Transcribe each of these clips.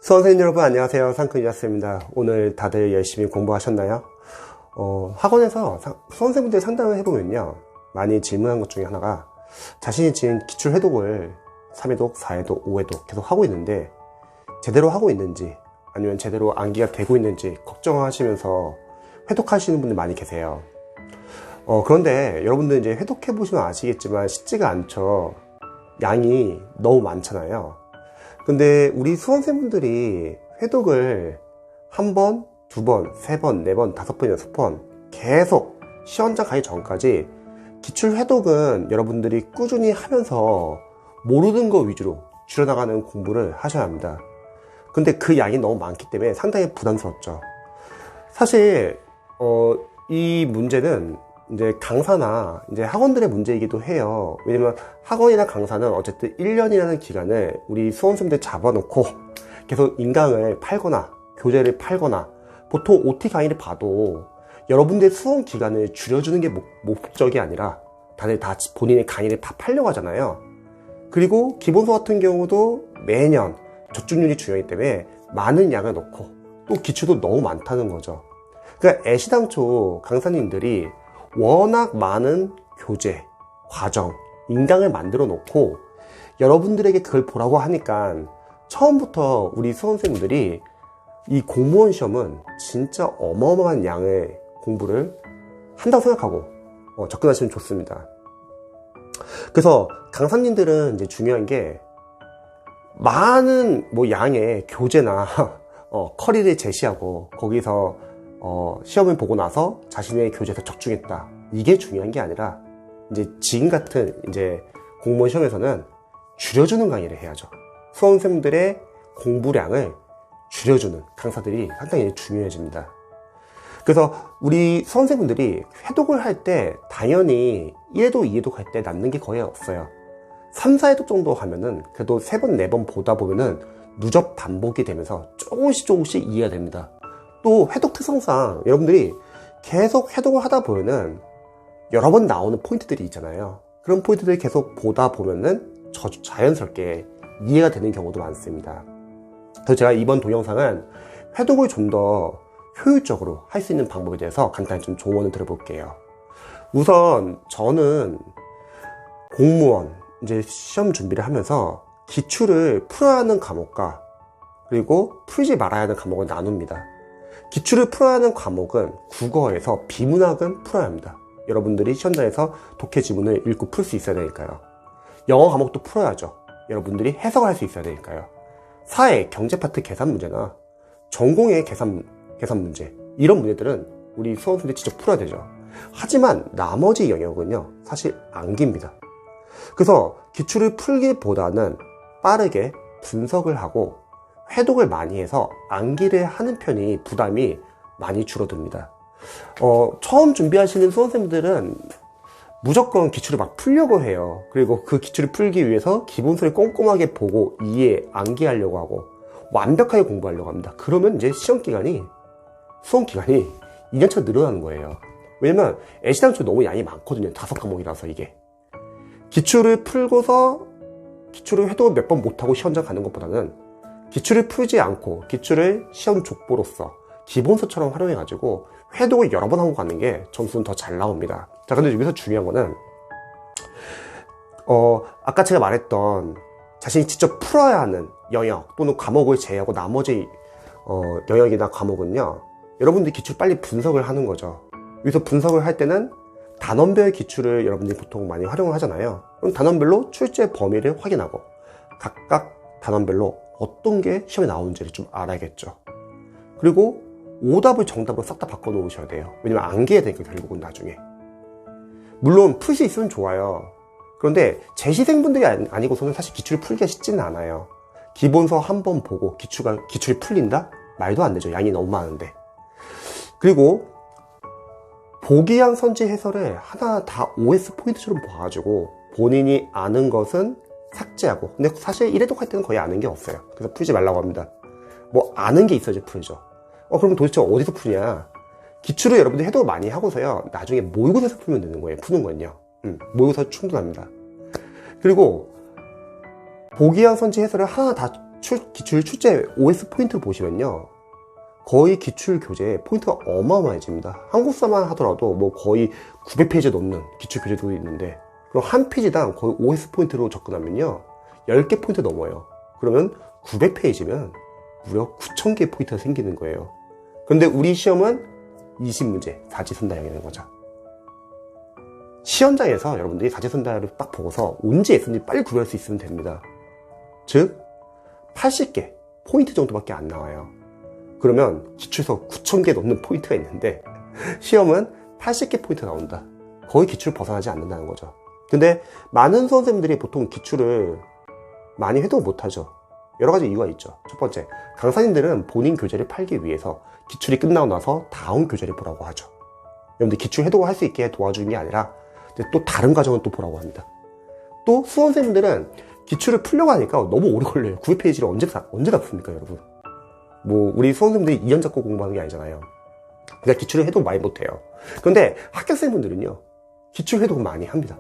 수험생 여러분 안녕하세요. 상큼이었습니다. 오늘 다들 열심히 공부하셨나요? 학원에서 수험생분들 상담을 해보면요, 많이 질문한 것 중에 하나가 자신이 지금 기출 회독을 3회독, 4회독, 5회독 계속 하고 있는데 제대로 하고 있는지 아니면 제대로 암기가 되고 있는지 걱정하시면서 회독하시는 분들 많이 계세요. 그런데 여러분들 이제 회독해보시면 아시겠지만 쉽지가 않죠. 양이 너무 많잖아요. 근데 우리 수험생분들이 회독을 한 번, 두 번, 세 번, 네 번, 다섯 번, 여섯 번 계속 시험장 가기 전까지 기출 회독은 여러분들이 꾸준히 하면서 모르는 거 위주로 줄여나가는 공부를 하셔야 합니다. 근데 그 양이 너무 많기 때문에 상당히 부담스럽죠. 사실 이 문제는 이제 강사나 이제 학원들의 문제이기도 해요. 왜냐면 학원이나 강사는 어쨌든 1년이라는 기간을 우리 수험생들 잡아놓고 계속 인강을 팔거나 교재를 팔거나, 보통 OT 강의를 봐도 여러분들의 수험 기간을 줄여주는 게 목적이 아니라 다들 다 본인의 강의를 다 팔려고 하잖아요. 그리고 기본서 같은 경우도 매년 적중률이 중요하기 때문에 많은 양을 넣고 또 기출도 너무 많다는 거죠. 그러니까 애시당초 강사님들이 워낙 많은 교재, 과정, 인강을 만들어 놓고 여러분들에게 그걸 보라고 하니까 처음부터 우리 수험생들이 이 공무원 시험은 진짜 어마어마한 양의 공부를 한다고 생각하고 접근하시면 좋습니다. 그래서 강사님들은 이제 중요한 게 많은 양의 교재나 커리를 제시하고 거기서 시험을 보고 나서 자신의 교재에서 적중했다, 이게 중요한 게 아니라 이제 지금 같은 이제 공무원 시험에서는 줄여주는 강의를 해야죠. 수험생들의 공부량을 줄여주는 강사들이 상당히 중요해집니다. 그래서 우리 수험생분들이 회독을 할 때 당연히 1회독, 2회독 할 때 남는 게 거의 없어요. 3, 4회독 정도 하면은 그래도 3번, 4번 보다 보면은 누적 반복이 되면서 조금씩 이해가 됩니다. 또 회독 특성상 여러분들이 계속 회독을 하다 보면은 여러 번 나오는 포인트들이 있잖아요. 그런 포인트들을 계속 보다 보면은 자연스럽게 이해가 되는 경우도 많습니다. 그래서 제가 이번 동영상은 회독을 좀 더 효율적으로 할 수 있는 방법에 대해서 간단히 좀 조언을 드려볼게요. 우선 저는 공무원 이제 시험 준비를 하면서 기출을 풀어야 하는 과목과 그리고 풀지 말아야 하는 과목을 나눕니다. 기출을 풀어야 하는 과목은 국어에서 비문학은 풀어야 합니다. 여러분들이 시험장에서 독해 지문을 읽고 풀 수 있어야 되니까요. 영어 과목도 풀어야죠. 여러분들이 해석을 할 수 있어야 되니까요. 사회, 경제 파트 계산 문제나 전공의 계산 문제, 이런 문제들은 우리 수험생들이 직접 풀어야 되죠. 하지만 나머지 영역은요, 사실 암기입니다. 그래서 기출을 풀기보다는 빠르게 분석을 하고 회독을 많이 해서 암기를 하는 편이 부담이 많이 줄어듭니다. 처음 준비하시는 수험생들은 무조건 기출을 막 풀려고 해요. 그리고 그 기출을 풀기 위해서 기본서를 꼼꼼하게 보고 이해, 암기하려고 하고 완벽하게 공부하려고 합니다. 그러면 이제 수험 기간이 2년차 늘어나는 거예요. 왜냐면 애시당초 너무 양이 많거든요. 5과목이라서 이게. 기출을 풀고서 기출을 회독을 몇 번 못하고 시험장 가는 것보다는 기출을 풀지 않고 기출을 시험 족보로서 기본서처럼 활용해가지고 회독을 여러 번 하고 가는 게 점수는 더 잘 나옵니다. 자, 근데 여기서 중요한 거는 아까 제가 말했던 자신이 직접 풀어야 하는 영역 또는 과목을 제외하고 나머지 영역이나 과목은요, 여러분들이 기출 빨리 분석을 하는 거죠. 여기서 분석을 할 때는 단원별 기출을 여러분들이 보통 많이 활용을 하잖아요. 그럼 단원별로 출제 범위를 확인하고 각각 단원별로 어떤 게 시험에 나오는지를 좀 알아야겠죠. 그리고 오답을 정답으로 싹 다 바꿔 놓으셔야 돼요. 왜냐면 암기해야 되니까 결국은 나중에. 물론 풀 수 있으면 좋아요. 그런데 재시생분들이 아니고서는 사실 기출을 풀기가 쉽지는 않아요. 기본서 한 번 보고 기출이 풀린다? 말도 안 되죠. 양이 너무 많은데. 그리고 보기양 선지 해설을 하나 다 OS 포인트처럼 봐가지고 본인이 아는 것은 삭제하고, 근데 사실 1회독 할 때는 거의 아는 게 없어요. 그래서 풀지 말라고 합니다. 아는 게 있어야지 풀죠. 그럼 도대체 어디서 푸냐? 기출을 여러분들이 해독을 많이 하고서요, 나중에 모의고사에서 풀면 되는 거예요. 푸는 건요. 모의고사 충분합니다. 그리고 보기양 선지 해설을 하나 다 기출 출제 OS 포인트를 보시면요, 거의 기출 교재 포인트가 어마어마해집니다. 한국사만 하더라도 뭐 거의 900페이지 넘는 기출 교재도 있는데, 그럼 한 페이지당 거의 OS 포인트로 접근하면요 10개 포인트 넘어요. 그러면 900페이지면 무려 9000개 포인트가 생기는 거예요. 그런데 우리 시험은 20문제 사지선다형이라는 거죠. 시험장에서 여러분들이 사지선다형을 딱 보고서 온지 S인지 빨리 구별할 수 있으면 됩니다. 즉 80개 포인트 정도밖에 안 나와요. 그러면 기출에서 9000개 넘는 포인트가 있는데 시험은 80개 포인트 나온다. 거의 기출을 벗어나지 않는다는 거죠. 근데 많은 수험생들이 보통 기출을 많이 해도 못하죠. 여러 가지 이유가 있죠. 첫 번째, 강사님들은 본인 교재를 팔기 위해서 기출이 끝나고 나서 다음 교재를 보라고 하죠. 여러분들 기출 해독을 할 수 있게 도와주는 게 아니라 또 다른 과정을 또 보라고 합니다. 또 수험생들은 기출을 풀려고 하니까 너무 오래 걸려요. 900페이지를 언제 다 풉니까, 여러분? 뭐 우리 수험생들이 2년 잡고 공부하는 게 아니잖아요. 그러니까 기출을 해독 많이 못해요. 그런데 합격생분들은요, 기출 해독을 많이 합니다.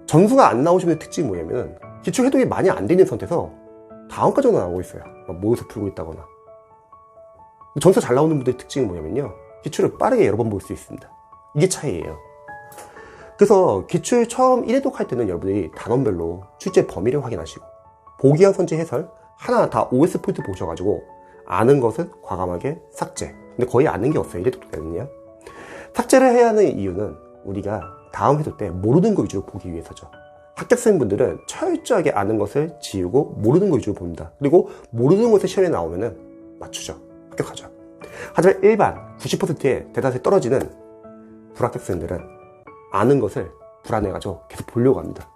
점수가 안 나오시는 특징이 뭐냐면 기출 해독이 많이 안 되는 상태에서 다음 과정으로 나오고 있어요. 모의고사 풀고 있다거나. 점수 잘 나오는 분들의 특징이 뭐냐면요, 기출을 빠르게 여러 번 볼 수 있습니다. 이게 차이예요. 그래서 기출 처음 1회독 할 때는 여러분들이 단원별로 출제 범위를 확인하시고 보기와 선지 해설 하나 다 OS 포인트 보셔가지고 아는 것은 과감하게 삭제. 근데 거의 아는 게 없어요, 1회독 때는요. 삭제를 해야 하는 이유는 우리가 다음 회독 때 모르는 거 위주로 보기 위해서죠. 합격생분들은 철저하게 아는 것을 지우고 모르는 거 위주로 봅니다. 그리고 모르는 것을 시험에 나오면은 맞추죠. 합격하죠. 하지만 일반 90%의 대다수에 떨어지는 불합격생들은 아는 것을 불안해가지고 계속 보려고 합니다.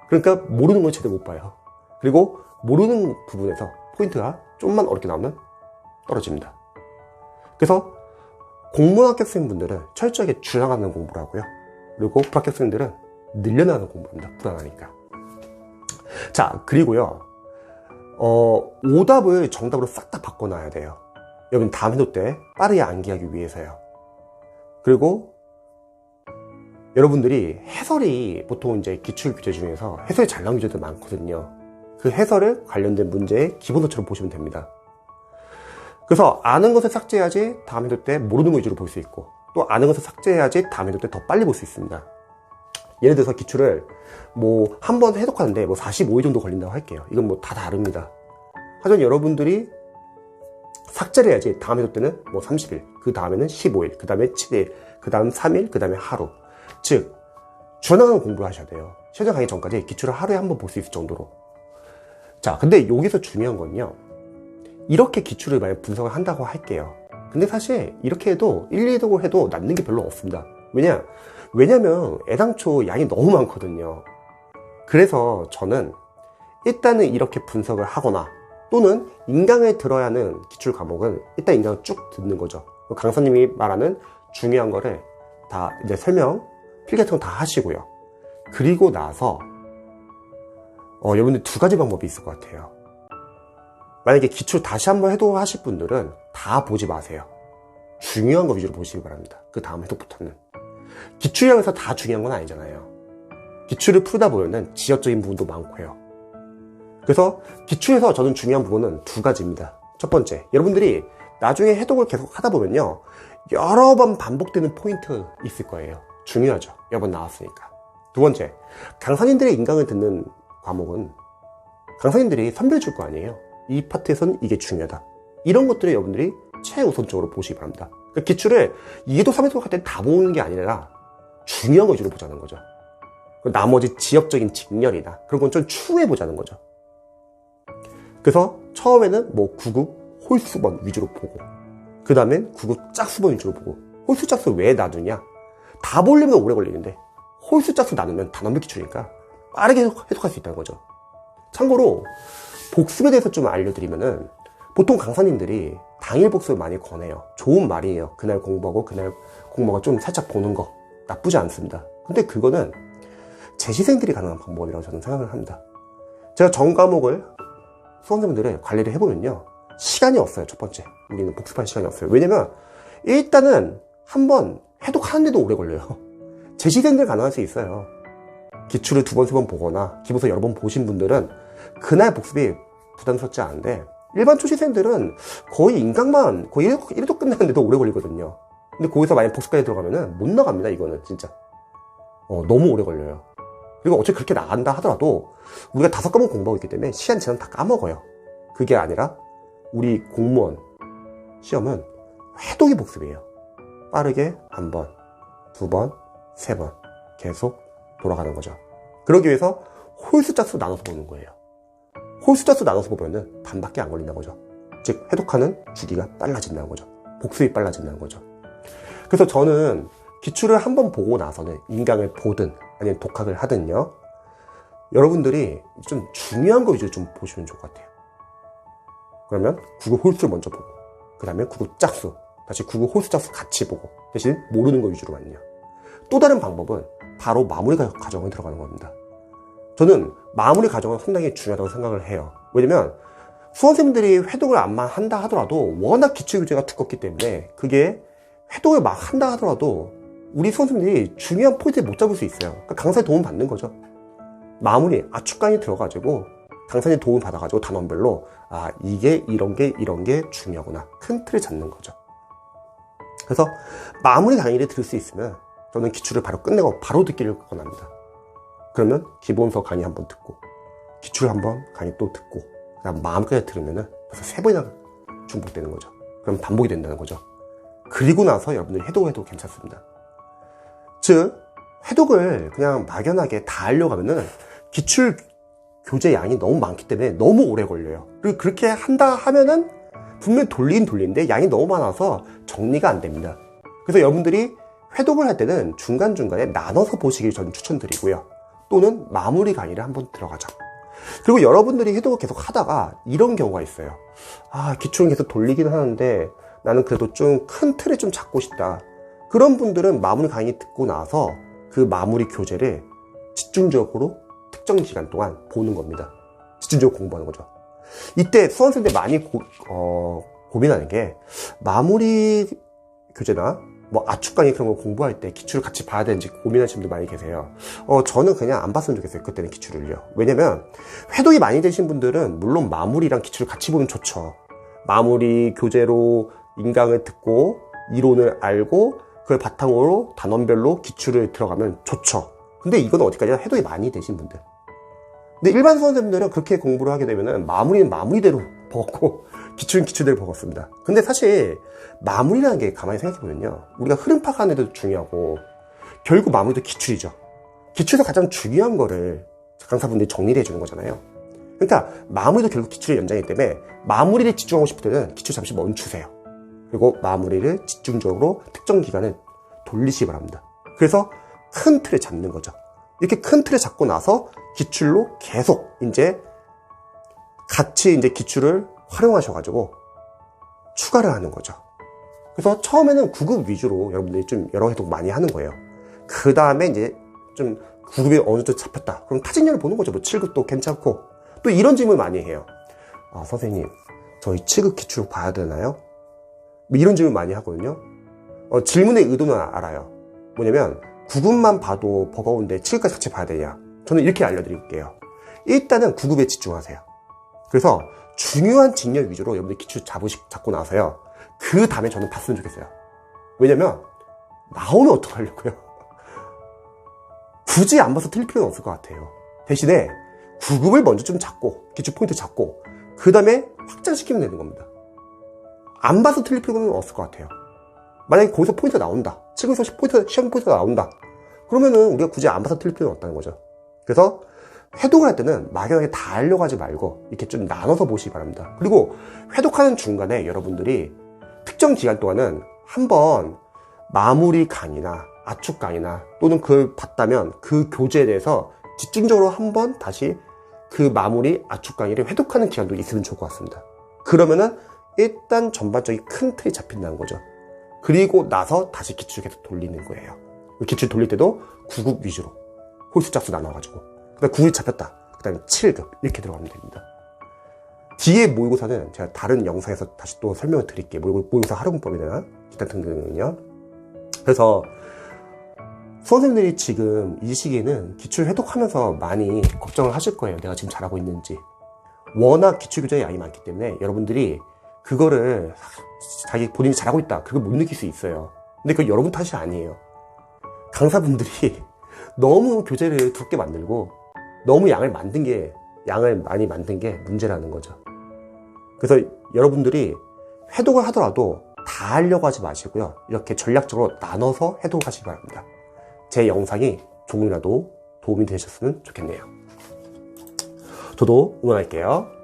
그러니까 모르는 걸 제대로 못 봐요. 그리고 모르는 부분에서 포인트가 좀만 어렵게 나오면 떨어집니다. 그래서 공무원 합격생분들은 철저하게 줄여나가는 공부를 하고요. 그리고 불합격생들은 늘려나가는 공부입니다. 불안하니까. 자, 그리고요, 오답을 정답으로 싹 다 바꿔놔야 돼요. 여러분 다음 회독 때 빠르게 암기하기 위해서요. 그리고 여러분들이 해설이 보통 이제 기출 교재 중에서 해설이 잘 나온 교재도 많거든요. 그 해설을 관련된 문제의 기본어처럼 보시면 됩니다. 그래서 아는 것을 삭제해야지 다음 회독 때 모르는 거 위주로 볼 수 있고, 또 아는 것을 삭제해야지 다음 회독 때 더 빨리 볼 수 있습니다. 예를 들어서 기출을 뭐 한 번 해독하는데 뭐 45일 정도 걸린다고 할게요. 이건 뭐 다 다릅니다. 하지만 여러분들이 삭제를 해야지 다음 회독 때는 뭐 30일, 그 다음에는 15일, 그 다음에 7일, 그 다음 3일, 그 다음에 하루. 즉 줄여나가는 공부를 하셔야 돼요. 시험 가기 전까지 기출을 하루에 한 번 볼 수 있을 정도로. 자, 근데 여기서 중요한 건요, 이렇게 기출을 만약 분석을 한다고 할게요. 근데 사실 이렇게 해도 1, 2독을 해도 남는 게 별로 없습니다. 왜냐면 애당초 양이 너무 많거든요. 그래서 저는 일단은 이렇게 분석을 하거나, 또는 인강을 들어야 하는 기출 과목은 일단 인강을 쭉 듣는 거죠. 강사님이 말하는 중요한 거를 다 이제 설명, 필기 같은 거 다 하시고요. 그리고 나서 여러분들 두 가지 방법이 있을 것 같아요. 만약에 기출 다시 한번 해도 하실 분들은 다 보지 마세요. 중요한 거 위주로 보시기 바랍니다. 그 다음 해독부터는. 기출형에서 다 중요한 건 아니잖아요. 기출을 풀다 보면은 지역적인 부분도 많고요. 그래서 기출에서 저는 중요한 부분은 두 가지입니다. 첫 번째, 여러분들이 나중에 해독을 계속 하다 보면요, 여러 번 반복되는 포인트 있을 거예요. 중요하죠. 여러 번 나왔으니까. 두 번째, 강사님들의 인강을 듣는 과목은 강사님들이 선별 줄 거 아니에요. 이 파트에서는 이게 중요하다. 이런 것들을 여러분들이 최우선적으로 보시기 바랍니다. 그러니까 기출을 2회독, 3회독 할 때 다 보는 게 아니라 중요한 거 위주로 보자는 거죠. 나머지 지역적인 직렬이나 그런 건 좀 추후에 보자는 거죠. 그래서 처음에는 뭐 구급, 홀수번 위주로 보고, 그 다음엔 구급, 짝수번 위주로 보고. 홀수, 짝수 왜 나누냐? 다 보려면 오래 걸리는데 홀수, 짝수 나누면 단원별 기출이니까 빠르게 해석할 수 있다는 거죠. 참고로 복습에 대해서 좀 알려드리면은, 보통 강사님들이 당일 복습을 많이 권해요. 좋은 말이에요. 그날 공부하고 좀 살짝 보는 거 나쁘지 않습니다. 근데 그거는 재시생들이 가능한 방법이라고 저는 생각을 합니다. 제가 전 과목을 수험생들을 관리를 해보면요, 시간이 없어요. 첫 번째, 우리는 복습할 시간이 없어요. 왜냐면 일단은 한번 해독하는데도 오래 걸려요. 재시생들 가능할 수 있어요. 기출을 2번, 3번 보거나 기본서 여러 번 보신 분들은 그날 복습이 부담스럽지 않은데 일반 초시생들은 거의 인강만 거의 1도 끝나는데도 오래 걸리거든요. 근데 거기서 만약 복습까지 들어가면은 못 나갑니다. 이거는 진짜 너무 오래 걸려요. 그리고 어차피 그렇게 나간다 하더라도 우리가 5과목 공부하고 있기 때문에 시간 지나면 다 까먹어요. 그게 아니라 우리 공무원 시험은 회독이 복습이에요. 빠르게 1번, 2번, 3번 계속 돌아가는 거죠. 그러기 위해서 홀수 짝수 나눠서 보는 거예요. 홀수 짝수 나눠서 보면은 반밖에 안 걸린다는 거죠. 즉 회독하는 주기가 빨라진다는 거죠. 복습이 빨라진다는 거죠. 그래서 저는 기출을 한번 보고 나서는 인강을 보든 아니면 독학을 하든요, 여러분들이 좀 중요한 거 위주로 좀 보시면 좋을 것 같아요. 그러면 국어 홀수를 먼저 보고 그 다음에 국어 짝수, 다시 국어 홀수 짝수 같이 보고 대신 모르는 거 위주로만요. 또 다른 방법은 바로 마무리 과정에 들어가는 겁니다. 저는 마무리 과정은 상당히 중요하다고 생각을 해요. 왜냐면 수험생들이 회독을 안만 한다 하더라도 워낙 기출교재가 두껍기 때문에 그게 회독을 막 한다 하더라도 우리 수험생들이 중요한 포인트를 못 잡을 수 있어요. 그러니까 강사의 도움 받는 거죠. 마무리, 압축강이 들어가지고 강사님 도움 받아가지고 단원별로 이게 이런 게 중요하구나, 큰 틀을 잡는 거죠. 그래서 마무리 강의를 들을 수 있으면 저는 기출을 바로 끝내고 바로 듣기를 권합니다. 그러면 기본서 강의 한번 듣고 기출 한번 강의 또 듣고 그다음 마음까지 들으면은 벌써 3번이나 중복되는 거죠. 그럼 반복이 된다는 거죠. 그리고 나서 여러분들이 해도 괜찮습니다. 즉 해독을 그냥 막연하게 다 하려고 하면은 기출 교재 양이 너무 많기 때문에 너무 오래 걸려요. 그리고 그렇게 한다 하면은 분명히 돌리는데 양이 너무 많아서 정리가 안 됩니다. 그래서 여러분들이 회독을 할 때는 중간중간에 나눠서 보시길 저는 추천드리고요. 또는 마무리 강의를 한번 들어가죠. 그리고 여러분들이 회독을 계속 하다가 이런 경우가 있어요. 기출은 계속 돌리긴 하는데 나는 그래도 좀 큰 틀을 좀 잡고 싶다. 그런 분들은 마무리 강의 듣고 나서 그 마무리 교재를 집중적으로 특정 기간 동안 보는 겁니다. 집중적으로 공부하는 거죠. 이때 수험생들 많이 고민하는 게 마무리 교재나 뭐 압축 강의 그런 거 공부할 때 기출을 같이 봐야 되는지 고민하시는 분들 많이 계세요. 저는 그냥 안 봤으면 좋겠어요. 그때는 기출을요. 왜냐면 회독이 많이 되신 분들은 물론 마무리랑 기출을 같이 보면 좋죠. 마무리 교재로 인강을 듣고 이론을 알고 그걸 바탕으로 단원별로 기출을 들어가면 좋죠. 근데 이건 어디까지나 회독이 많이 되신 분들. 근데 일반 수험생들은 그렇게 공부를 하게 되면은 마무리는 마무리대로 먹었고 기출은 기출대로 먹었습니다. 근데 사실 마무리라는 게 가만히 생각해보면요, 우리가 흐름 파악하는 데도 중요하고 결국 마무리도 기출이죠. 기출에서 가장 중요한 거를 강사분들이 정리를 해주는 거잖아요. 그러니까 마무리도 결국 기출의 연장이기 때문에 마무리를 집중하고 싶을 때는 기출 잠시 멈추세요. 그리고 마무리를 집중적으로 특정 기간을 돌리시기 바랍니다. 그래서 큰 틀을 잡는 거죠. 이렇게 큰 틀을 잡고 나서 기출로 계속 같이 기출을 활용하셔가지고 추가를 하는 거죠. 그래서 처음에는 9급 위주로 여러분들이 좀 여러 회독 많이 하는 거예요. 그 다음에 좀 9급이 어느 정도 잡혔다. 그럼 타진율을 보는 거죠. 뭐 7급도 괜찮고. 또 이런 질문을 많이 해요. 선생님, 저희 7급 기출 봐야 되나요? 뭐 이런 질문 많이 하거든요. 질문의 의도는 알아요. 뭐냐면 9급만 봐도 버거운데 7급까지 같이 봐야 되냐? 저는 이렇게 알려드릴게요. 일단은 9급에 집중하세요. 그래서 중요한 직렬 위주로 여러분들 기출 잡고 나서요, 그 다음에 저는 봤으면 좋겠어요. 왜냐면 나오면 어떡하려고요? 굳이 안 봐서 틀릴 필요는 없을 것 같아요. 대신에 9급을 먼저 좀 잡고 기출 포인트 잡고 그 다음에 확장시키면 되는 겁니다. 안 봐서 틀릴 필요는 없을 것 같아요. 만약에 거기서 포인트가 나온다, 7급에서 시험 포인트가 나온다, 그러면은 우리가 굳이 안 봐서 틀릴 필요는 없다는 거죠. 그래서 회독을 할 때는 막연하게 다 하려고 하지 말고 이렇게 좀 나눠서 보시기 바랍니다. 그리고 회독하는 중간에 여러분들이 특정 기간 동안은 한번 마무리 강의나 압축 강의나 또는 그걸 봤다면 그 교재에 대해서 집중적으로 한번 다시 그 마무리 압축 강의를 회독하는 기간도 있으면 좋을 것 같습니다. 그러면은 일단 전반적인 큰 틀이 잡힌다는 거죠. 그리고 나서 다시 기출 계속 돌리는 거예요. 기출 돌릴 때도 9급 위주로 홀수 짝수 나눠가지고 그 다음에 9급이 잡혔다, 그 다음에 7급 이렇게 들어가면 됩니다. 뒤에 모의고사는 제가 다른 영상에서 다시 또 설명을 드릴게요. 모의고사 활용법이나 기타 등등은요. 그래서 수험생들이 지금 이 시기에는 기출 회독하면서 많이 걱정을 하실 거예요. 내가 지금 잘하고 있는지. 워낙 기출교재의 양이 많기 때문에 여러분들이 그거를 본인이 잘하고 있다, 그걸 못 느낄 수 있어요. 근데 그건 여러분 탓이 아니에요. 강사분들이 너무 교재를 두껍게 만들고 너무 양을 많이 만든 게 문제라는 거죠. 그래서 여러분들이 회독을 하더라도 다 하려고 하지 마시고요. 이렇게 전략적으로 나눠서 회독하시기 바랍니다. 제 영상이 조금이라도 도움이 되셨으면 좋겠네요. 저도 응원할게요.